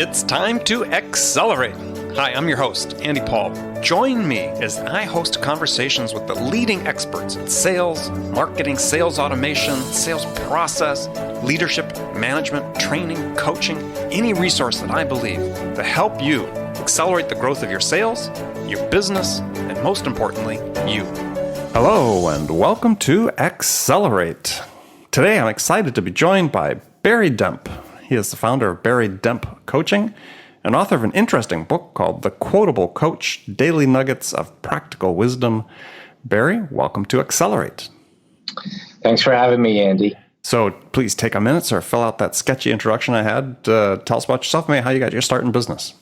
It's time to accelerate. Hi, I'm your host, Andy Paul. Join me as I host conversations with the leading experts in sales, marketing, sales automation, sales process, leadership, management, training, coaching, any resource that I believe to help you accelerate the growth of your sales, your business, and most importantly, you. Hello, and welcome to Accelerate. Today, I'm excited to be joined by Barry Demp. He is the founder of Barry Demp Coaching and author of an interesting book called The Quotable Coach, Daily Nuggets of Practical Wisdom. Barry, welcome to Accelerate. Thanks for having me, Andy. So please take a minute, sir, fill out that sketchy introduction I had. Tell us about yourself, maybe how you got your start in business.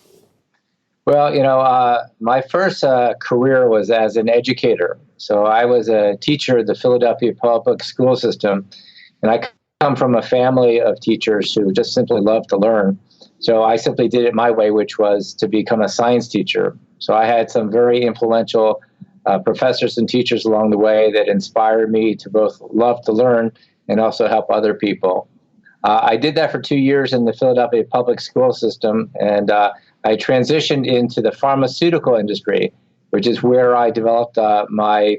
Well, my first career was as an educator. So I was a teacher at the Philadelphia public school system, and I come from a family of teachers who just simply love to learn. So I simply did it my way, which was to become a science teacher. So I had some very influential professors and teachers along the way that inspired me to both love to learn and also help other people. I did that for 2 years in the Philadelphia public school system, and I transitioned into the pharmaceutical industry, which is where I developed my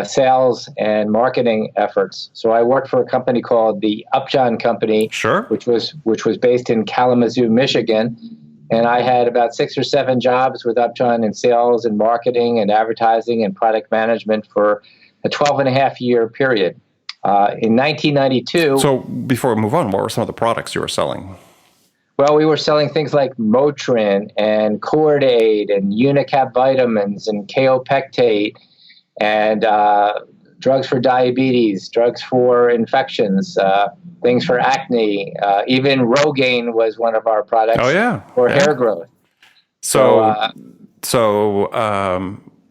sales and marketing efforts. So I worked for a company called the Upjohn Company, Sure. which was based in Kalamazoo, Michigan. And I had about 6 or 7 jobs with Upjohn in sales and marketing and advertising and product management for a 12-and-a-half-year period. In 1992... So before we move on, what were some of the products you were selling? Well, we were selling things like Motrin and Cordaid and Unicap vitamins and Kaopectate and drugs for diabetes, drugs for infections, things for acne. Even Rogaine was one of our products for hair growth. So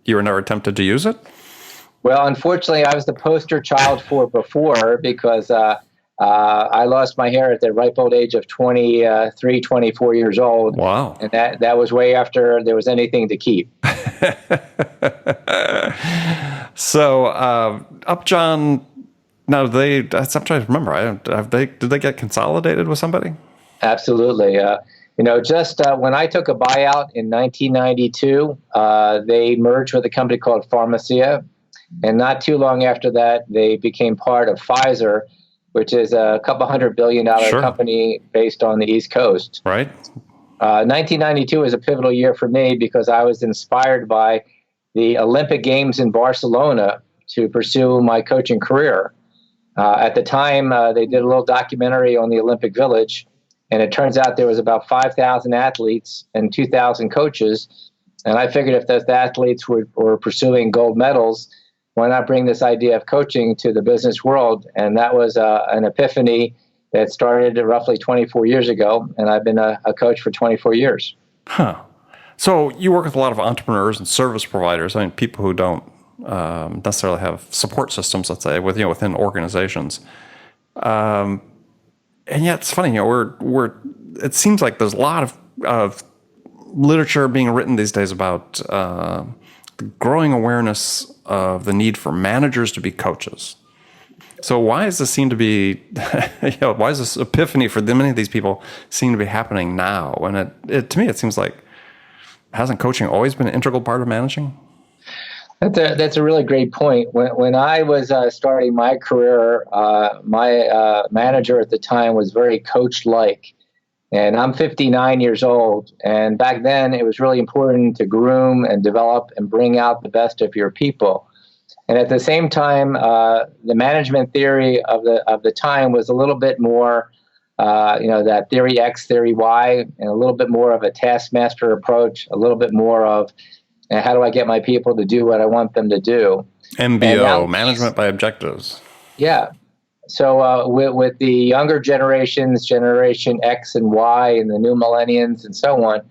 you were never tempted to use it? Well, unfortunately, I was the poster child for before because I lost my hair at the ripe old age of 23, 24 years old. Wow. And that was way after there was anything to keep. So Upjohn, now I'm trying to remember. Did they get consolidated with somebody? Absolutely. Just when I took a buyout in 1992, they merged with a company called Pharmacia. And not too long after that, they became part of Pfizer, which is a couple $100 billion company based on the East Coast. Right. 1992 was a pivotal year for me because I was inspired by the Olympic Games in Barcelona to pursue my coaching career. At the time, they did a little documentary on the Olympic Village, and it turns out there was about 5,000 athletes and 2,000 coaches. And I figured if those athletes were pursuing gold medals, why not bring this idea of coaching to the business world? And that was an epiphany that started roughly 24 years ago, and I've been a coach for 24 years. Huh. So you work with a lot of entrepreneurs and service providers. I mean, people who don't necessarily have support systems, let's say, within organizations. And yet, it's funny. It seems like there's a lot of literature being written these days about the growing awareness of the need for managers to be coaches. So why does this seem to be, why is this epiphany for many of these people seem to be happening now? When to me, it seems like, hasn't coaching always been an integral part of managing? That's a really great point. When I was starting my career, my manager at the time was very coach-like. And I'm 59 years old. And back then, it was really important to groom and develop and bring out the best of your people. And at the same time, the management theory of the time was a little bit more, that theory X, theory Y, and a little bit more of a taskmaster approach, a little bit more of how do I get my people to do what I want them to do. MBO, management by objectives. Yeah. So with the younger generations, Generation X and Y, and the new millennials and so on,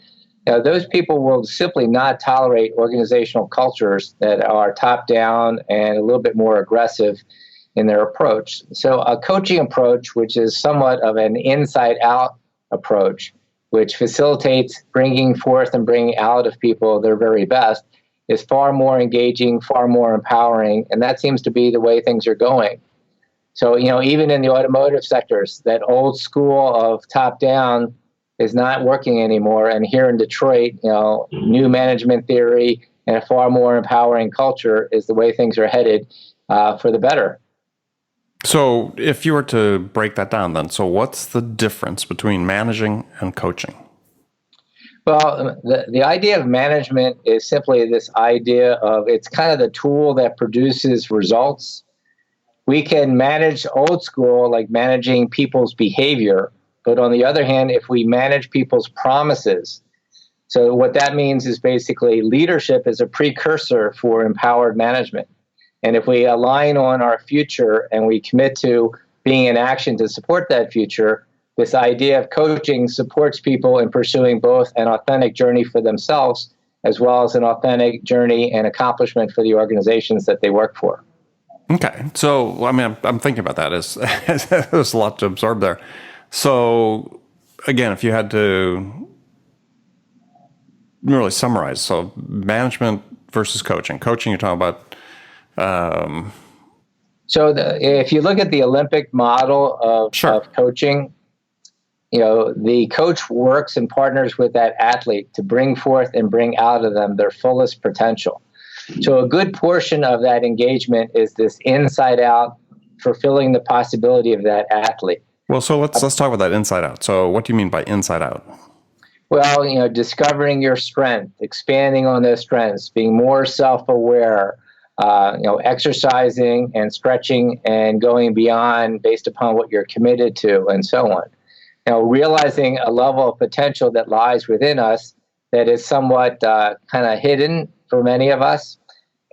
those people will simply not tolerate organizational cultures that are top-down and a little bit more aggressive in their approach. So a coaching approach, which is somewhat of an inside-out approach, which facilitates bringing forth and bringing out of people their very best, is far more engaging, far more empowering, and that seems to be the way things are going. So, even in the automotive sectors, that old school of top-down is not working anymore. And here in Detroit, new management theory and a far more empowering culture is the way things are headed for the better. So if you were to break that down then, so what's the difference between managing and coaching? Well, the idea of management is simply this idea of it's kind of the tool that produces results. We can manage old school, like managing people's behavior. But on the other hand, if we manage people's promises, so what that means is basically leadership is a precursor for empowered management. And if we align on our future and we commit to being in action to support that future, this idea of coaching supports people in pursuing both an authentic journey for themselves as well as an authentic journey and accomplishment for the organizations that they work for. Okay. So, I mean, I'm thinking about that. There's a lot to absorb there. So, again, if you had to really summarize, so management versus coaching. Coaching, you're talking about. So if you look at the Olympic model of coaching, the coach works and partners with that athlete to bring forth and bring out of them their fullest potential. So a good portion of that engagement is this inside out, fulfilling the possibility of that athlete. Well, so let's talk about that inside out. So what do you mean by inside out? Well, discovering your strength, expanding on those strengths, being more self-aware, exercising and stretching and going beyond based upon what you're committed to and so on. Realizing a level of potential that lies within us that is somewhat kind of hidden for many of us.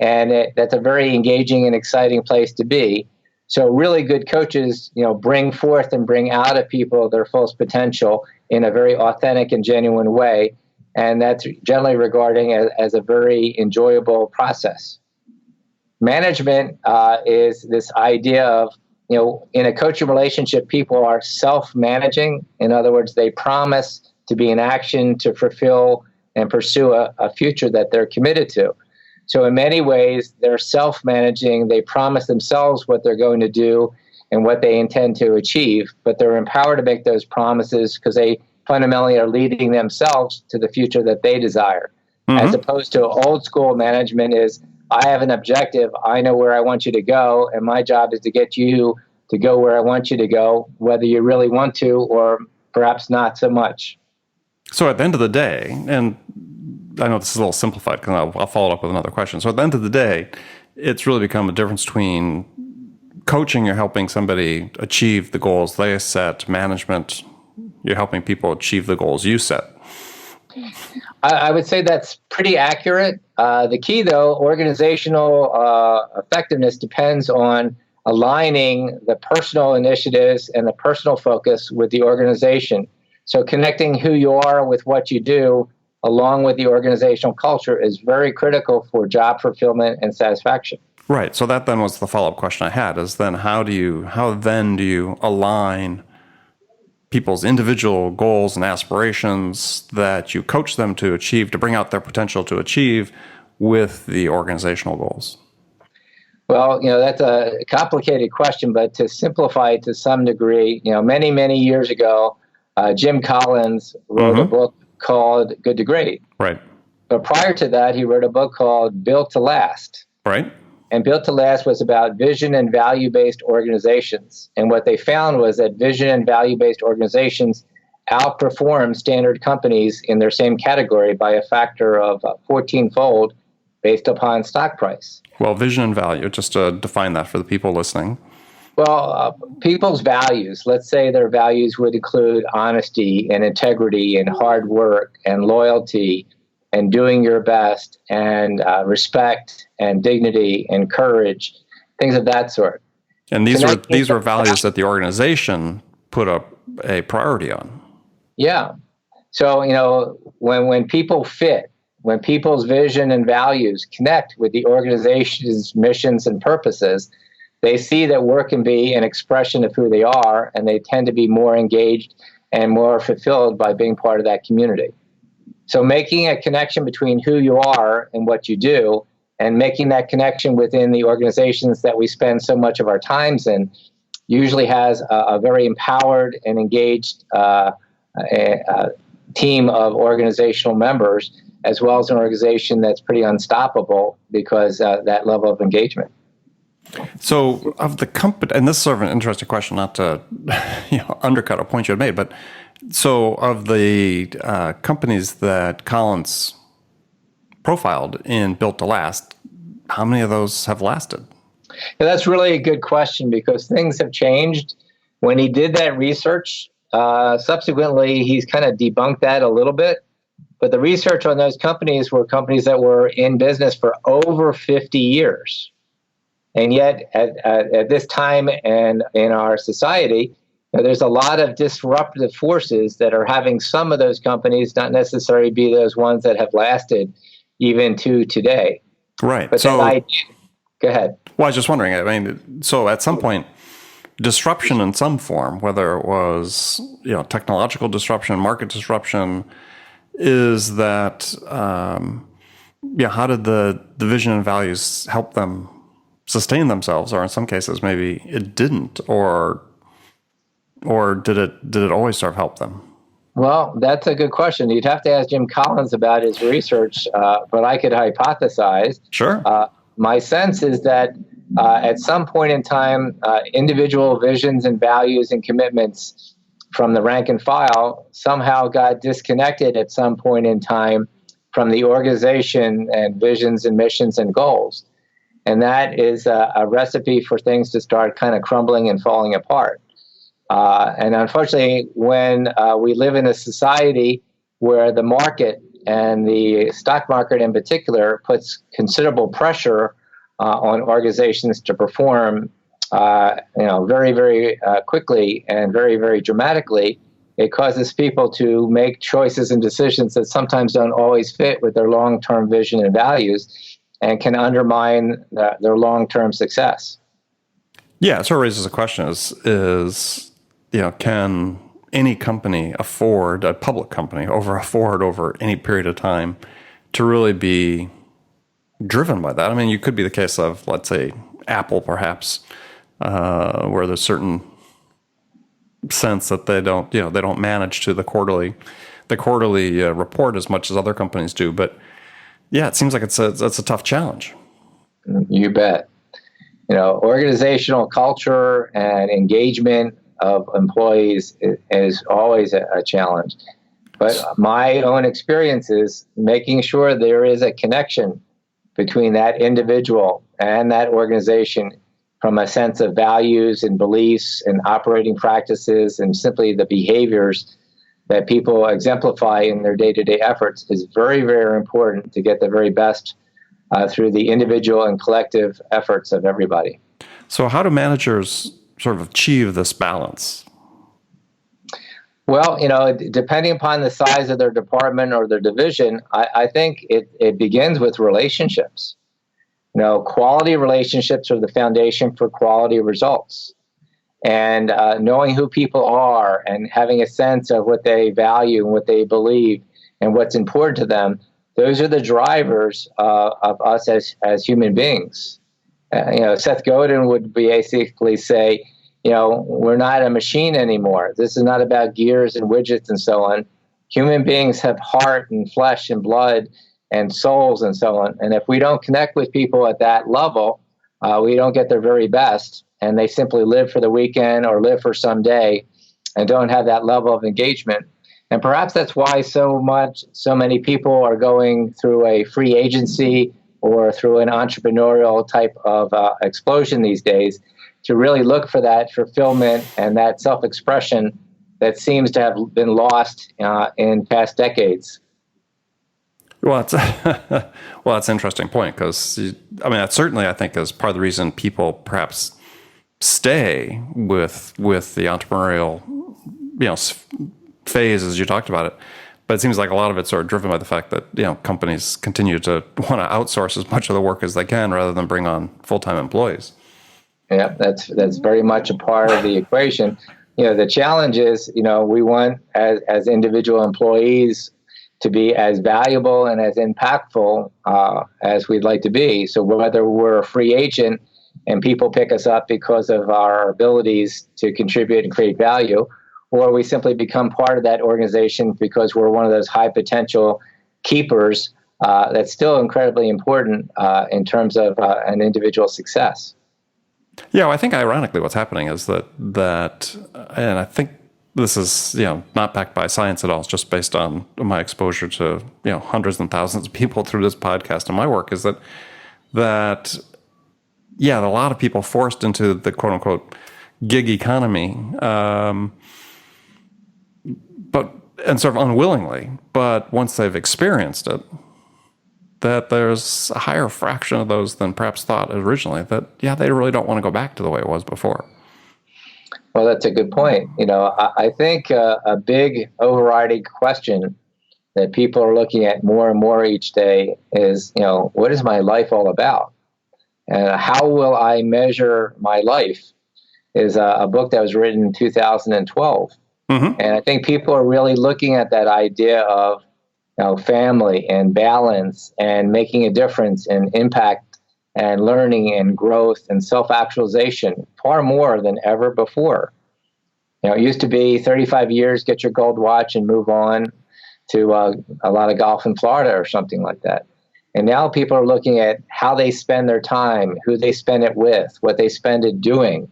And that's a very engaging and exciting place to be. So really good coaches, bring forth and bring out of people their fullest potential in a very authentic and genuine way. And that's generally regarding as a very enjoyable process. Management is this idea of, in a coaching relationship, people are self-managing. In other words, they promise to be in action to fulfill and pursue a future that they're committed to. So in many ways, they're self-managing. They promise themselves what they're going to do and what they intend to achieve, but they're empowered to make those promises because they fundamentally are leading themselves to the future that they desire. Mm-hmm. As opposed to old school management is, I have an objective, I know where I want you to go, and my job is to get you to go where I want you to go, whether you really want to or perhaps not so much. So at the end of the day, and I know this is a little simplified because I'll follow up with another question. So at the end of the day, it's really become a difference between coaching, you're helping somebody achieve the goals they set, management, you're helping people achieve the goals you set. I would say that's pretty accurate. The key, though, organizational effectiveness depends on aligning the personal initiatives and the personal focus with the organization. So connecting who you are with what you do, along with the organizational culture, is very critical for job fulfillment and satisfaction. Right. So that then was the follow-up question I had, is then how do you align people's individual goals and aspirations that you coach them to achieve, to bring out their potential to achieve, with the organizational goals? Well, that's a complicated question, but to simplify it to some degree, many, many years ago, Jim Collins wrote a book called Good to Great. Right. But prior to that, he wrote a book called Built to Last. Right. And Built to Last was about vision and value-based organizations. And what they found was that vision and value-based organizations outperform standard companies in their same category by a factor of 14-fold based upon stock price. Well, vision and value, just to define that for the people listening. Well, people's values, let's say their values would include honesty and integrity and hard work and loyalty and doing your best and respect and dignity and courage, things of that sort. And these were values that the organization put up a priority on. Yeah. So, when people fit, when people's vision and values connect with the organization's missions and purposes, they see that work can be an expression of who they are, and they tend to be more engaged and more fulfilled by being part of that community. So making a connection between who you are and what you do, and making that connection within the organizations that we spend so much of our times in, usually has a very empowered and engaged a team of organizational members, as well as an organization that's pretty unstoppable because that level of engagement. So of the company, and this is sort of an interesting question, not to undercut a point you had made, but so of the companies that Collins profiled in Built to Last, how many of those have lasted? Yeah, that's really a good question because things have changed. When he did that research, subsequently, he's kind of debunked that a little bit. But the research on those companies were companies that were in business for over 50 years. And yet, at this time and in our society, there's a lot of disruptive forces that are having some of those companies not necessarily be those ones that have lasted even to today. Right. But so, go ahead. Well, I was just wondering, I mean, so at some point, disruption in some form, whether it was technological disruption, market disruption, is that, how did the vision and values help them sustain themselves, or in some cases maybe it didn't, or did it always sort of help them? Well, that's a good question. You'd have to ask Jim Collins about his research, but I could hypothesize. Sure. My sense is that at some point in time, individual visions and values and commitments from the rank and file somehow got disconnected at some point in time from the organization and visions and missions and goals. And that is a recipe for things to start kind of crumbling and falling apart. And unfortunately, when we live in a society where the market and the stock market in particular puts considerable pressure on organizations to perform, very, very quickly and very, very dramatically, it causes people to make choices and decisions that sometimes don't always fit with their long-term vision and values, and can undermine their long-term success. Yeah, it sort of raises a question: is can any company afford, a public company, afford over any period of time to really be driven by that? I mean, you could be the case of, let's say, Apple, perhaps, where there's certain sense that they don't manage to the quarterly report as much as other companies do, but. Yeah, it seems like it's a tough challenge. You bet. Organizational culture and engagement of employees is always a challenge. But my own experience is making sure there is a connection between that individual and that organization from a sense of values and beliefs and operating practices and simply the behaviors that people exemplify in their day-to-day efforts is very, very important to get the very best through the individual and collective efforts of everybody. So how do managers sort of achieve this balance? Well, depending upon the size of their department or their division, I think it begins with relationships. Quality relationships are the foundation for quality results. And knowing who people are and having a sense of what they value and what they believe and what's important to them, those are the drivers of us as human beings. Seth Godin would basically say, we're not a machine anymore. This is not about gears and widgets and so on. Human beings have heart and flesh and blood and souls and so on. And if we don't connect with people at that level, we don't get their very best. And they simply live for the weekend or live for some day and don't have that level of engagement. And perhaps that's why so many people are going through a free agency or through an entrepreneurial type of explosion these days, to really look for that fulfillment and that self-expression that seems to have been lost in past decades. Well, that's an interesting point, because that certainly, I think, is part of the reason people perhaps stay with the entrepreneurial, phase as you talked about it. But it seems like a lot of it's sort of driven by the fact that companies continue to want to outsource as much of the work as they can rather than bring on full-time employees. Yeah, that's very much a part of the equation. The challenge is, we want as individual employees to be as valuable and as impactful as we'd like to be. So whether we're a free agent and people pick us up because of our abilities to contribute and create value, or we simply become part of that organization because we're one of those high potential keepers. That's still incredibly important in terms of an individual's success. Yeah, well, I think ironically what's happening is that, and I think this is, not backed by science at all. It's just based on my exposure to, hundreds and thousands of people through this podcast and my work, is that a lot of people forced into the quote unquote gig economy, and sort of unwillingly, but once they've experienced it, that there's a higher fraction of those than perhaps thought originally that, they really don't want to go back to the way it was before. Well, that's a good point. I think a big overriding question that people are looking at more and more each day is, what is my life all about? And how will I measure my life is a book that was written in 2012. Mm-hmm. And I think people are really looking at that idea of family and balance and making a difference and impact and learning and growth and self-actualization far more than ever before. It used to be 35 years, get your gold watch and move on to a lot of golf in Florida or something like that. And now people are looking at how they spend their time, who they spend it with, what they spend it doing.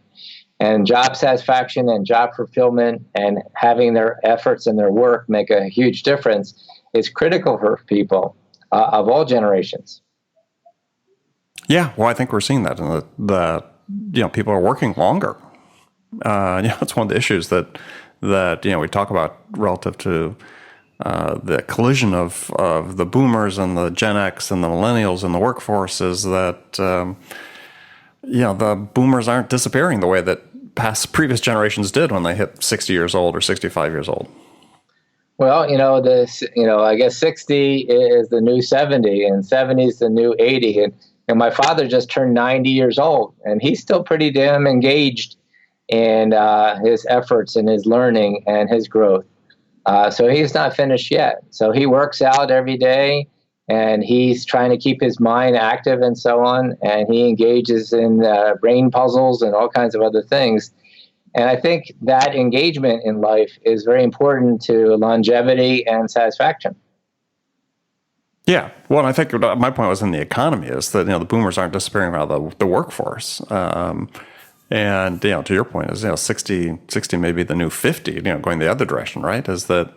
And job satisfaction and job fulfillment and having their efforts and their work make a huge difference is critical for people of all generations. Yeah, well, I think we're seeing that in the people are working longer. It's one of the issues that we talk about relative to the collision of the boomers and the Gen X and the millennials in the workforce is that the boomers aren't disappearing the way that previous generations did when they hit 60 years old or 65 years old. Well, I guess 60 is the new 70 and 70 is the new 80. And my father just turned 90 years old, and he's still pretty damn engaged in his efforts and his learning and his growth. So he's not finished yet. So he works out every day, and he's trying to keep his mind active and so on. And he engages in brain puzzles and all kinds of other things. And I think that engagement in life is very important to longevity and satisfaction. Yeah. Well, I think my point was in the economy is that, the boomers aren't disappearing out of the workforce. And, to your point is, 60 may be the new 50, going the other direction, right? Is that,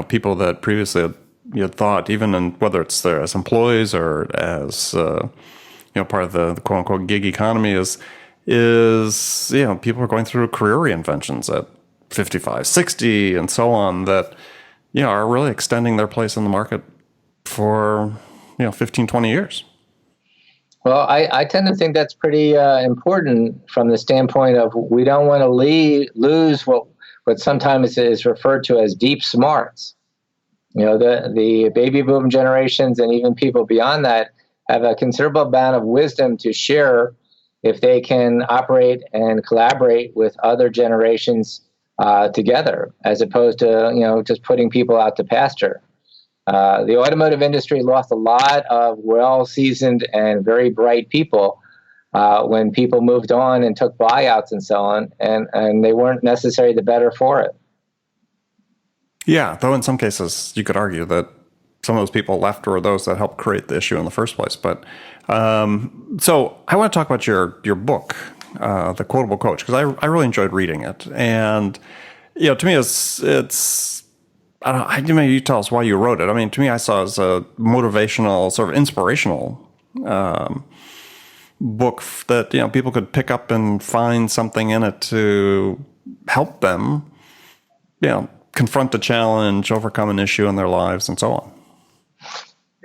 people that previously had thought, even in whether it's there as employees or as, part of the quote unquote gig economy is, people are going through career reinventions at 55, 60 and so on that, are really extending their place in the market for, 15, 20 years. Well, I tend to think that's pretty important from the standpoint of we don't want to lose what sometimes is referred to as deep smarts. The baby boom generations and even people beyond that have a considerable amount of wisdom to share if they can operate and collaborate with other generations together, as opposed to just putting people out to pasture. The automotive industry lost a lot of well-seasoned and very bright people when people moved on and took buyouts and so on, and they weren't necessarily the better for it. Yeah, though in some cases you could argue that some of those people left were those that helped create the issue in the first place. But so I want to talk about your book, The Quotable Coach, because I really enjoyed reading it. And, to me it's I don't know, maybe you tell us why you wrote it. I mean, to me, I saw it as a motivational, sort of inspirational book that, people could pick up and find something in it to help them, confront a challenge, overcome an issue in their lives, and so on.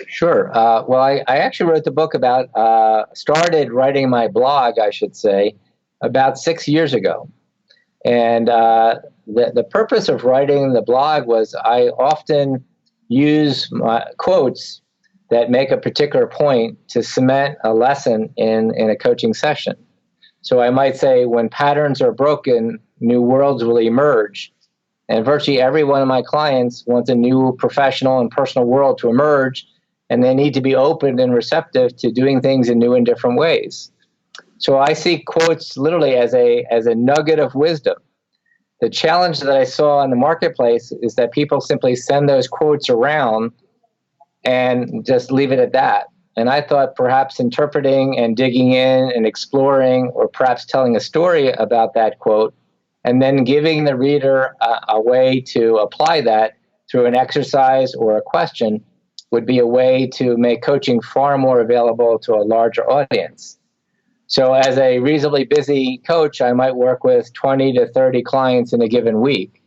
Sure. Well, I actually wrote the book started writing my blog, I should say, about 6 years ago. And the purpose of writing the blog was I often use my quotes that make a particular point to cement a lesson in a coaching session. So I might say, when patterns are broken, new worlds will emerge. And virtually every one of my clients wants a new professional and personal world to emerge, and they need to be open and receptive to doing things in new and different ways. So I see quotes literally as a nugget of wisdom. The challenge that I saw in the marketplace is that people simply send those quotes around and just leave it at that. And I thought perhaps interpreting and digging in and exploring, or perhaps telling a story about that quote, and then giving the reader a way to apply that through an exercise or a question would be a way to make coaching far more available to a larger audience. So as a reasonably busy coach, I might work with 20 to 30 clients in a given week.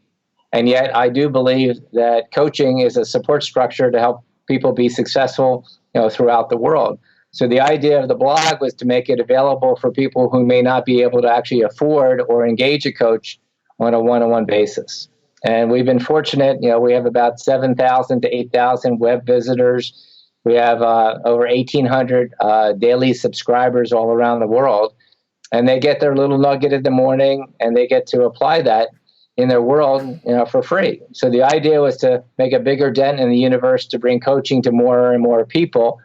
And yet I do believe that coaching is a support structure to help people be successful, throughout the world. So the idea of the blog was to make it available for people who may not be able to actually afford or engage a coach on a one-on-one basis. And we've been fortunate, we have about 7,000 to 8,000 web visitors. We have over 1,800 daily subscribers all around the world. And they get their little nugget in the morning, and they get to apply that in their world, for free. So the idea was to make a bigger dent in the universe, to bring coaching to more and more people,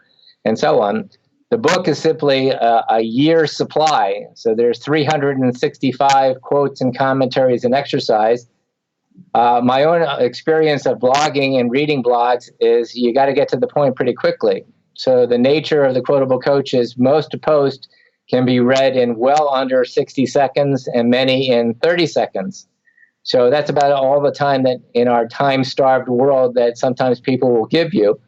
and so on. The book is simply a year's supply. So there's 365 quotes and commentaries and exercise. My own experience of blogging and reading blogs is you got to get to the point pretty quickly. So the nature of the Quotable Coach is most posts can be read in well under 60 seconds and many in 30 seconds. So that's about all the time that in our time-starved world that sometimes people will give you.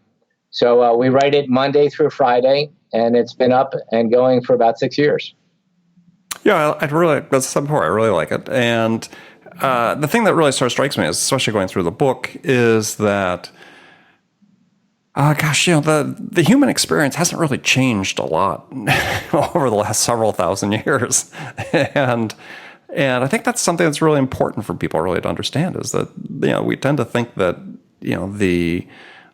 So we write it Monday through Friday, and it's been up and going for about 6 years. Yeah, that's before. I really like it. And the thing that really sort of strikes me, especially going through the book, is that, the human experience hasn't really changed a lot over the last several thousand years. And I think that's something that's really important for people really to understand, is that, we tend to think that,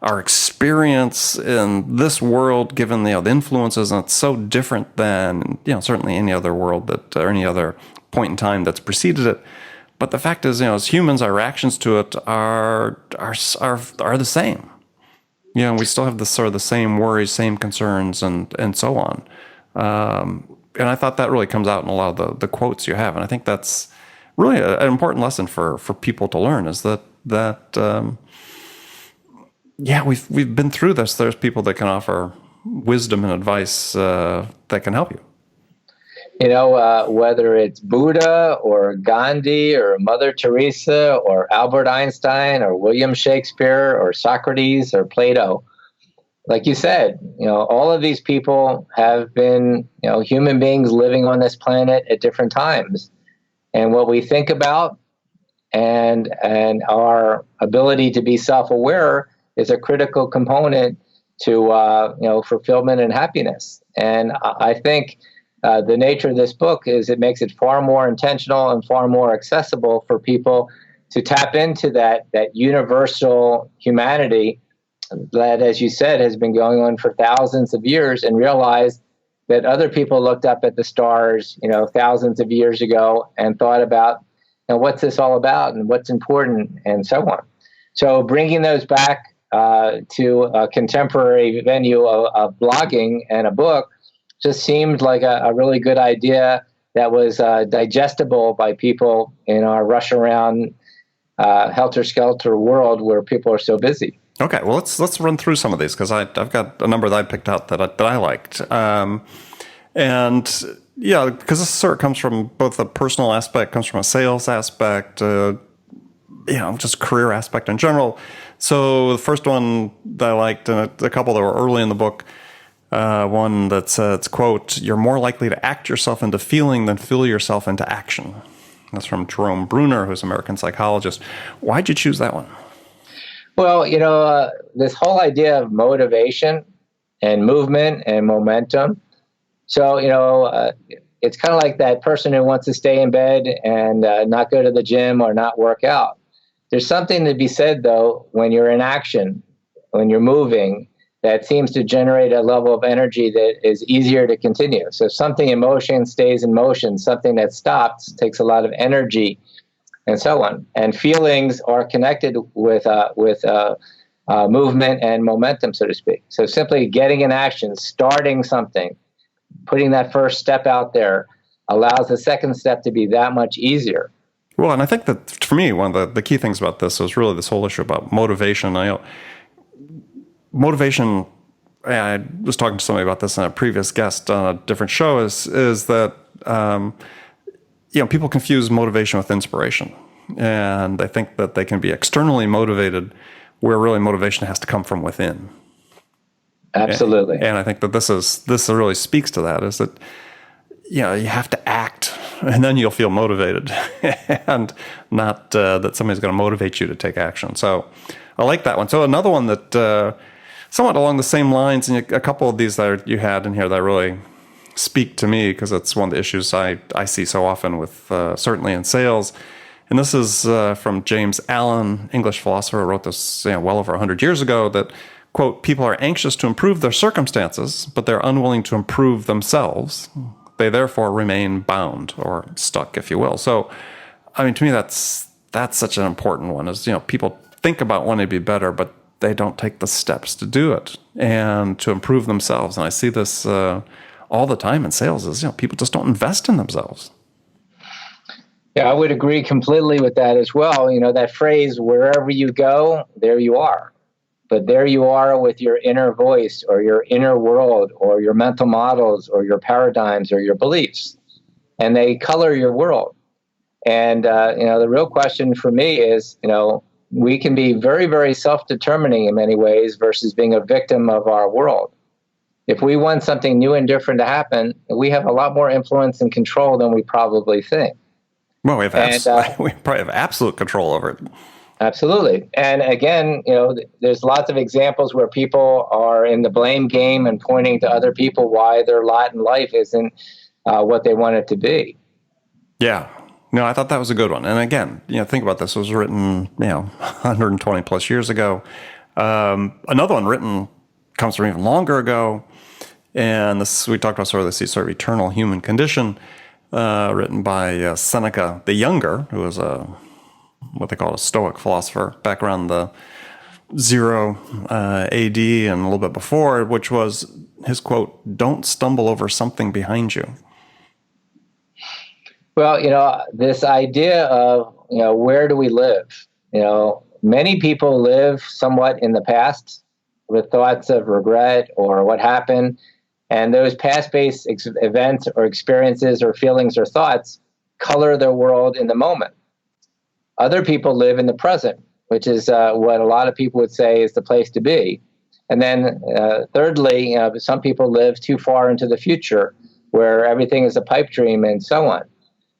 our experience in this world, given the influences, and it's so different than, certainly any other world or any other point in time that's preceded it. But the fact is, as humans, our reactions to it are the same. We still have the sort of the same worries, same concerns, and so on. And I thought that really comes out in a lot of the quotes you have. And I think that's really an important lesson for people to learn, is that we've been through this. There's people that can offer wisdom and advice that can help you. Whether it's Buddha or Gandhi or Mother Teresa or Albert Einstein or William Shakespeare or Socrates or Plato, like you said, all of these people have been, human beings living on this planet at different times. And what we think about and our ability to be self-aware is a critical component to, fulfillment and happiness. And I think the nature of this book is it makes it far more intentional and far more accessible for people to tap into that universal humanity that, as you said, has been going on for thousands of years, and realize that other people looked up at the stars, thousands of years ago and thought about, what's this all about and what's important and so on. So bringing those back to a contemporary venue of blogging and a book just seemed like a really good idea that was digestible by people in our rush around helter-skelter world where people are so busy. Okay, well, let's run through some of these, because I've got a number that I picked out that I liked. And yeah, because this sort of comes from both a personal aspect, comes from a sales aspect, just career aspect in general. So the first one that I liked, and a couple that were early in the book, one that says, quote, "You're more likely to act yourself into feeling than feel yourself into action." That's from Jerome Bruner, who's an American psychologist. Why'd you choose that one? Well, this whole idea of motivation and movement and momentum. So, it's kind of like that person who wants to stay in bed and not go to the gym or not work out. There's something to be said, though, when you're in action, when you're moving, that seems to generate a level of energy that is easier to continue. So something in motion stays in motion. Something that stops takes a lot of energy, and so on. And feelings are connected with movement and momentum, so to speak. So simply getting in action, starting something, putting that first step out there allows the second step to be that much easier. Well, and I think that for me, one of the key things about this was really this whole issue about motivation. Motivation, I was talking to somebody about this in a previous guest on a different show, is that people confuse motivation with inspiration. And they think that they can be externally motivated where really motivation has to come from within. Absolutely. And I think that this really speaks to that, is that you have to act and then you'll feel motivated and not that somebody's going to motivate you to take action. So I like that one. So another one that somewhat along the same lines, and a couple of these that you had in here that really speak to me, because it's one of the issues I see so often with certainly in sales. And this is from James Allen, English philosopher, who wrote this well over 100 years ago, that, quote, people are anxious to improve their circumstances, but they're unwilling to improve themselves. They therefore remain bound or stuck, if you will. So, I mean, to me, that's such an important one, is, people think about wanting to be better, but they don't take the steps to do it and to improve themselves. And I see this all the time in sales, is, people just don't invest in themselves. Yeah, I would agree completely with that as well. That phrase, wherever you go, there you are. But there you are with your inner voice or your inner world or your mental models or your paradigms or your beliefs. And they color your world. And, the real question for me is, we can be very, very self-determining in many ways versus being a victim of our world. If we want something new and different to happen, we have a lot more influence and control than we probably think. Well, we probably have absolute control over it. Absolutely. And again, there's lots of examples where people are in the blame game and pointing to other people why their lot in life isn't what they want it to be. Yeah. No, I thought that was a good one. And again, think about this. It was written, 120 plus years ago. Another one written comes from even longer ago. And this, we talked about sort of eternal human condition, written by Seneca the Younger, who was what they call a Stoic philosopher back around the 0 AD and a little bit before, which was his quote, "Don't stumble over something behind you." Well, this idea of, where do we live? Many people live somewhat in the past with thoughts of regret or what happened. And those past-based events or experiences or feelings or thoughts color their world in the moment. Other people live in the present, which is what a lot of people would say is the place to be. And then thirdly, some people live too far into the future where everything is a pipe dream and so on.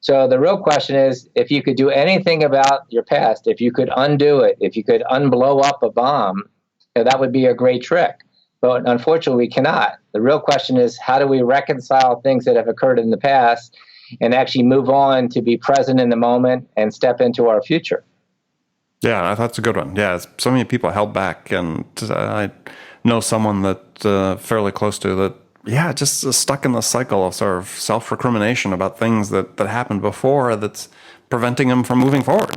So the real question is, if you could do anything about your past, if you could undo it, if you could unblow up a bomb, that would be a great trick. But unfortunately, we cannot. The real question is, how do we reconcile things that have occurred in the past and actually move on to be present in the moment and step into our future? Yeah, I thought it's a good one. Yeah, so many people held back, and I know someone that fairly close to that, just stuck in the cycle of sort of self-recrimination about things that happened before that's preventing them from moving forward.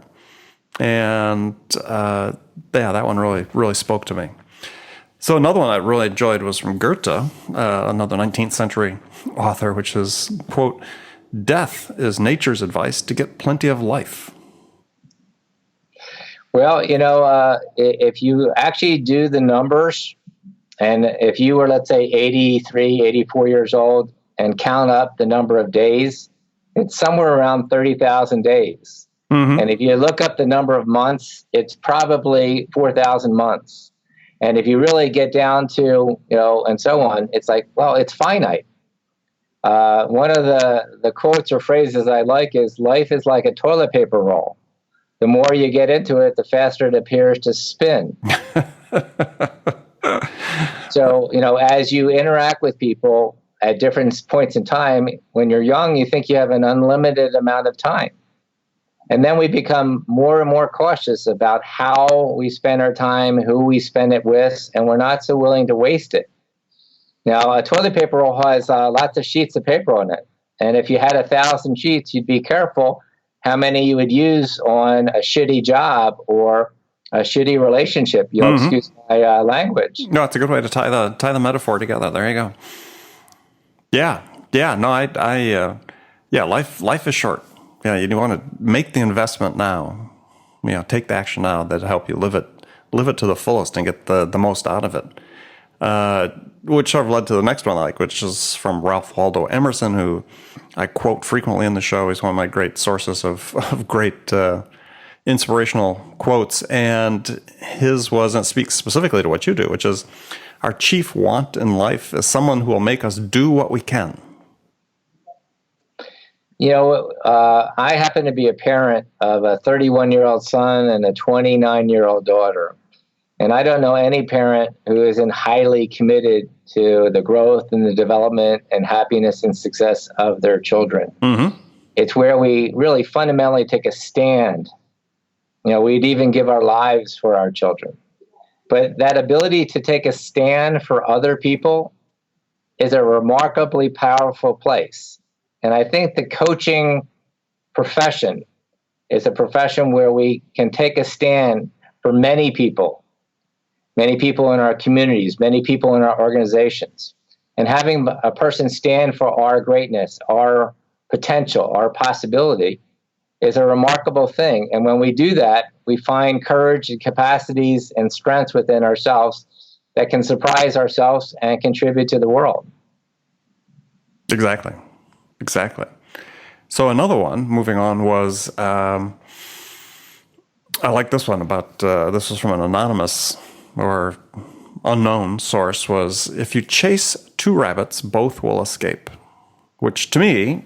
And that one really spoke to me. So another one I really enjoyed was from Goethe, another 19th century author, which is, quote, "Death is nature's advice to get plenty of life." Well, if you actually do the numbers, and if you were, let's say, 83, 84 years old and count up the number of days, it's somewhere around 30,000 days. Mm-hmm. And if you look up the number of months, it's probably 4,000 months. And if you really get down to, and so on, it's like, well, it's finite. One of the quotes or phrases I like is, life is like a toilet paper roll. The more you get into it, the faster it appears to spin. So, as you interact with people at different points in time, when you're young, you think you have an unlimited amount of time. And then we become more and more cautious about how we spend our time, who we spend it with, and we're not so willing to waste it. Now, a toilet paper roll has lots of sheets of paper on it. And if you had 1,000 sheets, you'd be careful how many you would use on a shitty job or a shitty relationship. You'll excuse my language. No, it's a good way to tie the metaphor together. There you go. Yeah. No, life is short. Yeah, you want to make the investment now. Take the action now that'll help you live it to the fullest and get the most out of it. Which sort of led to the next one I like, which is from Ralph Waldo Emerson, who I quote frequently in the show. He's one of my great sources of great inspirational quotes. And his was, and it speaks specifically to what you do, which is, our chief want in life is someone who will make us do what we can. I happen to be a parent of a 31-year-old son and a 29-year-old daughter. And I don't know any parent who isn't highly committed to the growth and the development and happiness and success of their children. Mm-hmm. It's where we really fundamentally take a stand. We'd even give our lives for our children. But that ability to take a stand for other people is a remarkably powerful place. And I think the coaching profession is a profession where we can take a stand for many people in our communities, many people in our organizations. And having a person stand for our greatness, our potential, our possibility is a remarkable thing. And when we do that, we find courage and capacities and strengths within ourselves that can surprise ourselves and contribute to the world. Exactly. So another one, moving on, was, I like this one about, this was from an anonymous or unknown source, was, if you chase two rabbits, both will escape, which to me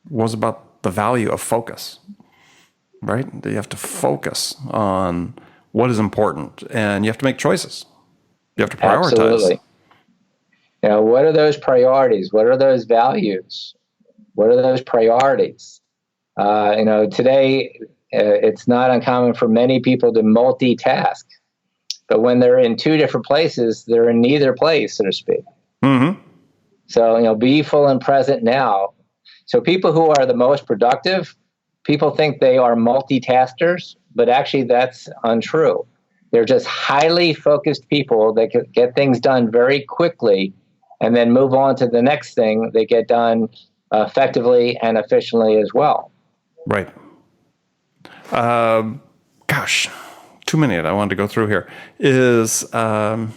was about the value of focus, right? You have to focus on what is important, and you have to make choices. You have to prioritize. Absolutely. What are those priorities? What are those values? What are those priorities? Today, it's not uncommon for many people to multitask. But when they're in two different places, they're in neither place, so to speak. Mm-hmm. So, be full and present now. So people who are the most productive, people think they are multitaskers, but actually that's untrue. They're just highly focused people that can get things done very quickly and then move on to the next thing they get done effectively and efficiently as well. Right. Gosh, too many I wanted to go through here. I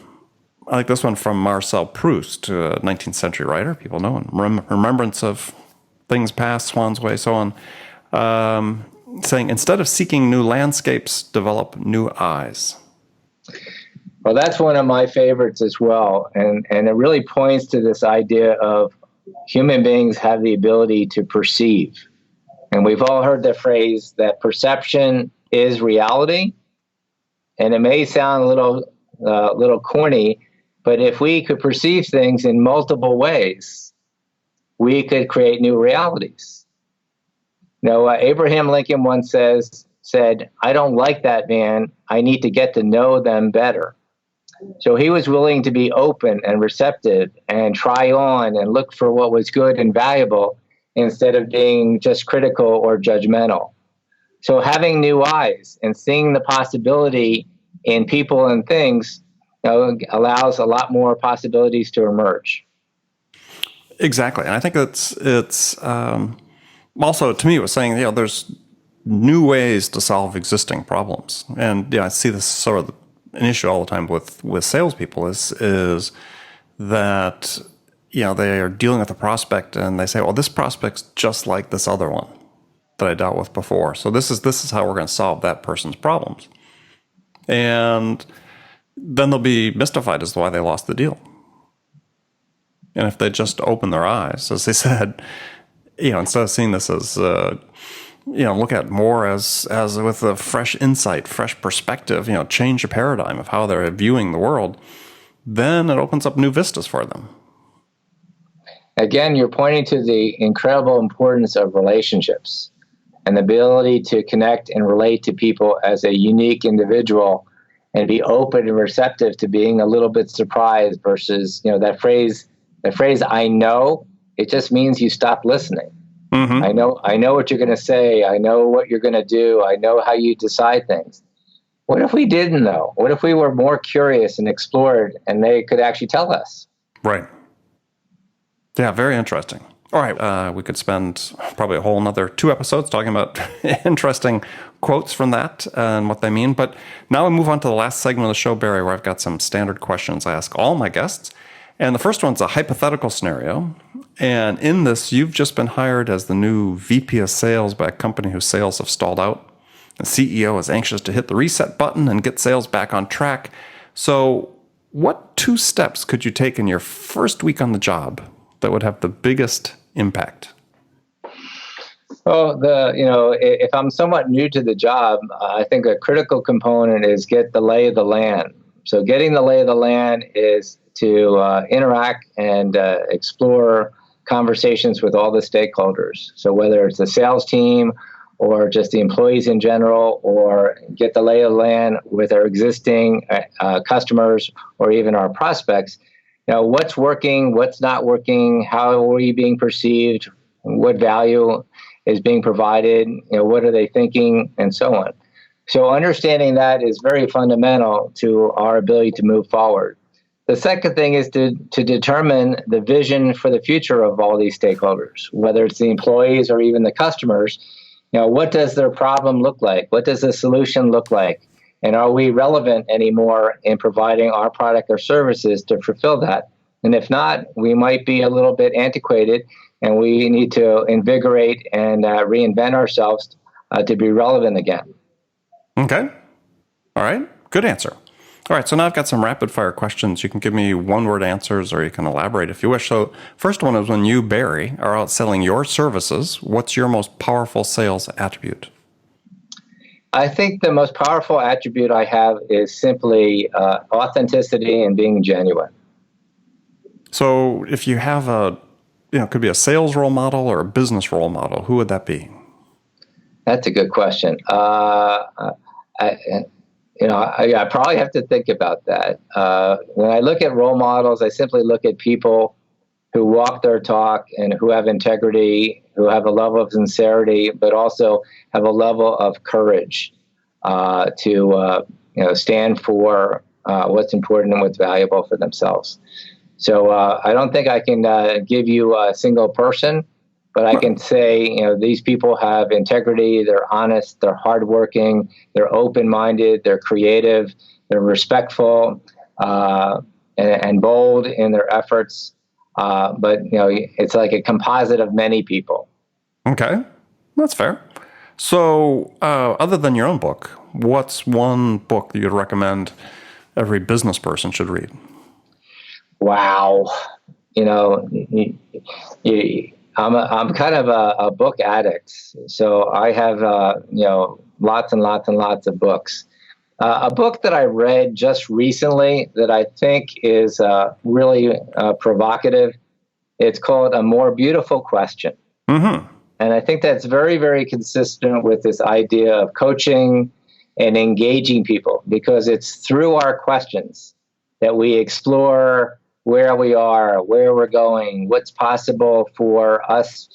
like this one from Marcel Proust, a 19th century writer, people know, and remembrance of things past, Swan's Way, so on, saying, instead of seeking new landscapes, develop new eyes. Well, that's one of my favorites as well. And it really points to this idea of human beings have the ability to perceive. And we've all heard the phrase that perception is reality. And it may sound a little corny, but if we could perceive things in multiple ways, we could create new realities. Abraham Lincoln once said, I don't like that man. I need to get to know them better. So he was willing to be open and receptive and try on and look for what was good and valuable instead of being just critical or judgmental. So having new eyes and seeing the possibility in people and things allows a lot more possibilities to emerge. Exactly. And I think it's also, to me, it was saying, there's new ways to solve existing problems. And I see this sort of an issue all the time with salespeople is that, they are dealing with a prospect and they say, well, this prospect's just like this other one that I dealt with before. So this is how we're going to solve that person's problems. And then they'll be mystified as to why they lost the deal. And if they just open their eyes, as they said, instead of seeing this as, look at more as with a fresh insight, fresh perspective, change the paradigm of how they're viewing the world, then it opens up new vistas for them. Again, you're pointing to the incredible importance of relationships and the ability to connect and relate to people as a unique individual and be open and receptive to being a little bit surprised versus, that phrase, I know, it just means you stop listening. Mm-hmm. I know what you're going to say. I know what you're going to do. I know how you decide things. What if we didn't know? What if we were more curious and explored and they could actually tell us? Right. Yeah, very interesting. All right, we could spend probably a whole another 2 episodes talking about interesting quotes from that and what they mean. But now we move on to the last segment of the show, Barry, where I've got some standard questions I ask all my guests. And the first one's a hypothetical scenario. And in this, you've just been hired as the new VP of sales by a company whose sales have stalled out. The CEO is anxious to hit the reset button and get sales back on track. So what 2 steps could you take in your first week on the job that would have the biggest impact? Well, if I'm somewhat new to the job, I think a critical component is get the lay of the land. So getting the lay of the land is to interact and explore conversations with all the stakeholders. So whether it's the sales team or just the employees in general, or get the lay of the land with our existing customers or even our prospects. What's working, what's not working, how are we being perceived, what value is being provided, what are they thinking, and so on. So understanding that is very fundamental to our ability to move forward. The second thing is to determine the vision for the future of all these stakeholders, whether it's the employees or even the customers. What does their problem look like? What does the solution look like? And are we relevant anymore in providing our product or services to fulfill that? And if not, we might be a little bit antiquated, and we need to invigorate and reinvent ourselves to be relevant again. Okay. All right. Good answer. All right. So now I've got some rapid fire questions. You can give me 1-word answers, or you can elaborate if you wish. So first one is, when you, Barry, are out selling your services, what's your most powerful sales attribute? I think the most powerful attribute I have is simply authenticity and being genuine. So if you have it could be a sales role model or a business role model, who would that be? That's a good question. I probably have to think about that. When I look at role models, I simply look at people who walk their talk and who have integrity, who have a level of sincerity, but also have a level of courage to stand for what's important and what's valuable for themselves. So I don't think I can give you a single person, but I can say, these people have integrity, they're honest, they're hardworking, they're open-minded, they're creative, they're respectful, and bold in their efforts. But it's like a composite of many people. Okay, that's fair. So other than your own book, what's one book that you'd recommend every business person should read? Wow. I'm kind of a book addict. So I have, lots and lots and lots of books. A book that I read just recently that I think is really provocative, it's called A More Beautiful Question. Mm-hmm. And I think that's very, very consistent with this idea of coaching and engaging people, because it's through our questions that we explore where we are, where we're going, what's possible for us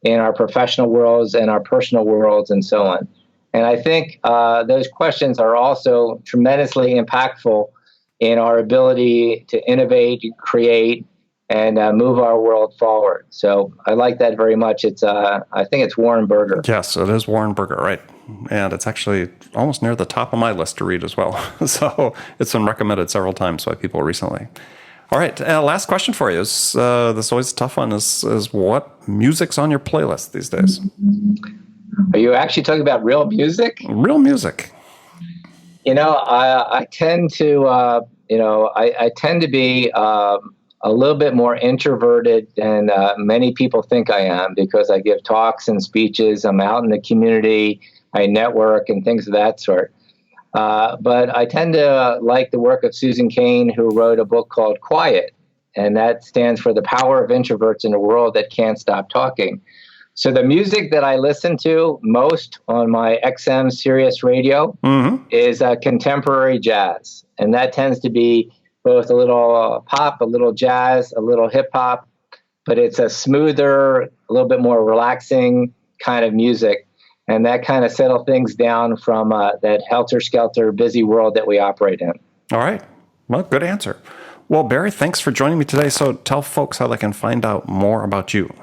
in our professional worlds and our personal worlds, and so on. And I think those questions are also tremendously impactful in our ability to innovate, create, and move our world forward. So I like that very much. I think it's Warren Berger. Yes, it is Warren Berger, right? And it's actually almost near the top of my list to read as well. So it's been recommended several times by people recently. All right, last question for you. This is always a tough one. Is what music's on your playlist these days? Are you actually talking about real music? Real music. I tend to, I tend to be a little bit more introverted than many people think I am, because I give talks and speeches. I'm out in the community. I network and things of that sort. But I tend to like the work of Susan Cain, who wrote a book called Quiet, and that stands for the power of introverts in a world that can't stop talking. So the music that I listen to most on my XM Sirius radio is contemporary jazz, and that tends to be both a little pop, a little jazz, a little hip hop, but it's a smoother, a little bit more relaxing kind of music. And that kind of settle things down from that helter-skelter busy world that we operate in. All right. Well, good answer. Well, Barry, thanks for joining me today. So tell folks how they can find out more about you.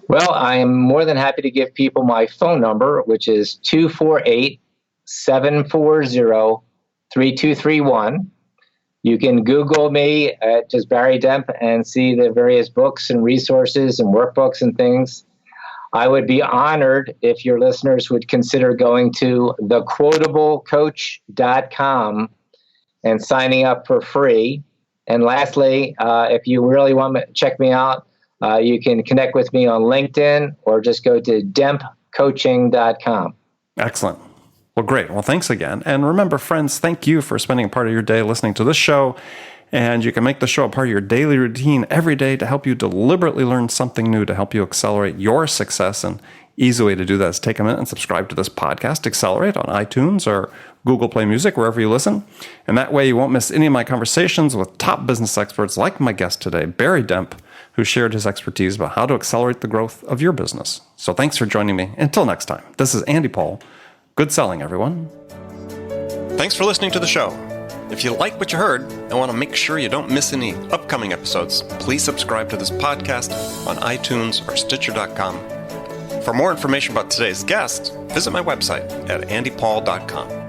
Well, I am more than happy to give people my phone number, which is 248-740-3231. You can Google me at just Barry Demp and see the various books and resources and workbooks and things. I would be honored if your listeners would consider going to thequotablecoach.com and signing up for free. And lastly, if you really want to check me out, you can connect with me on LinkedIn or just go to dempcoaching.com. Excellent. Well, great. Well, thanks again. And remember, friends, thank you for spending part of your day listening to this show. And you can make the show a part of your daily routine every day to help you deliberately learn something new to help you accelerate your success. And easy way to do that is take a minute and subscribe to this podcast, Accelerate, on iTunes or Google Play Music, wherever you listen. And that way you won't miss any of my conversations with top business experts like my guest today, Barry Demp, who shared his expertise about how to accelerate the growth of your business. So thanks for joining me. Until next time, this is Andy Paul. Good selling, everyone. Thanks for listening to the show. If you like what you heard and want to make sure you don't miss any upcoming episodes, please subscribe to this podcast on iTunes or Stitcher.com. For more information about today's guest, visit my website at andypaul.com.